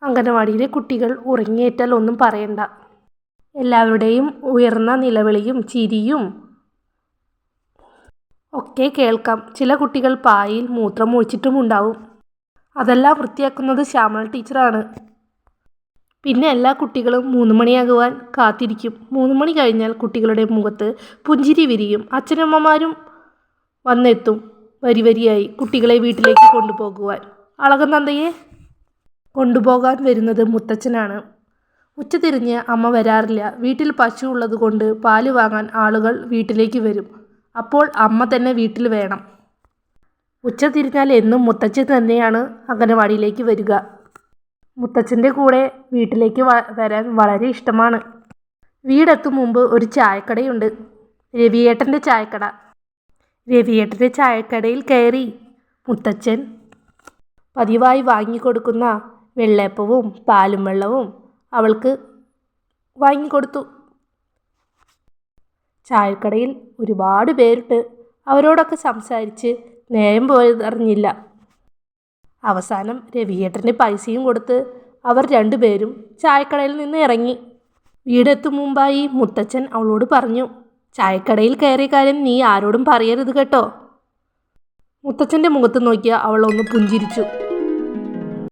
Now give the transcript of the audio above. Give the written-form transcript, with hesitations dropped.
അംഗനവാടിയിലെ കുട്ടികൾ ഉറങ്ങിയേറ്റാൽ ഒന്നും പറയണ്ട. എല്ലാവരുടെയും ഉയർന്ന നിലവിളിയും ചിരിയും ഒക്കെ കേൾക്കാം. ചില കുട്ടികൾ പായയിൽ മൂത്രം ഒഴിച്ചിട്ടുമുണ്ടാവും. അതെല്ലാം വൃത്തിയാക്കുന്നത് ശ്യാമള ടീച്ചറാണ്. പിന്നെ എല്ലാ കുട്ടികളും 3 മണിയാകുവാൻ കാത്തിരിക്കും. 3 മണി കഴിഞ്ഞാൽ കുട്ടികളുടെ മുഖത്ത് പുഞ്ചിരി വിരിയും. അച്ഛനമ്മമാരും വന്നെത്തും വരിവരിയായി കുട്ടികളെ വീട്ടിലേക്ക് കൊണ്ടുപോകുവാൻ. അളകനന്ദയെ കൊണ്ടുപോകാൻ വരുന്നത് മുത്തച്ഛനാണ്. ഉച്ചതിരിഞ്ഞ് അമ്മ വരാറില്ല. വീട്ടിൽ പശു ഉള്ളതുകൊണ്ട് പാല് വാങ്ങാൻ ആളുകൾ വീട്ടിലേക്ക് വരും. അപ്പോൾ അമ്മ തന്നെ വീട്ടിൽ വേണം. ഉച്ചതിരിഞ്ഞാൽ എന്നും മുത്തച്ഛൻ തന്നെയാണ് അംഗനവാടിയിലേക്ക് വരിക. മുത്തച്ഛൻ്റെ കൂടെ വീട്ടിലേക്ക് വരാൻ വളരെ ഇഷ്ടമാണ്. വീടെത്തും മുമ്പ് ഒരു ചായക്കടയുണ്ട്, രവിയേട്ടൻ്റെ ചായക്കട. രവിയേട്ടൻ്റെ ചായക്കടയിൽ കയറി മുത്തച്ഛൻ പതിവായി വാങ്ങിക്കൊടുക്കുന്ന വെള്ളയപ്പവും പാലും വെള്ളവും അവൾക്ക് വാങ്ങിക്കൊടുത്തു. ചായക്കടയിൽ ഒരുപാട് പേരുണ്ട്. അവരോടൊക്കെ സംസാരിച്ച് നേരം പോയതറിഞ്ഞില്ല. അവസാനം രവിയേട്ടൻ്റെ പൈസയും കൊടുത്ത് അവർ രണ്ടുപേരും ചായക്കടയിൽ നിന്ന് ഇറങ്ങി. വീടെത്തും മുമ്പായി മുത്തച്ഛൻ അവളോട് പറഞ്ഞു, ചായക്കടയിൽ കയറിയ കാര്യം നീ ആരോടും പറയരുത് കേട്ടോ. മുത്തച്ഛൻ്റെ മുഖത്ത് നോക്കിയ അവൾ ഒന്ന് പുഞ്ചിരിച്ചു.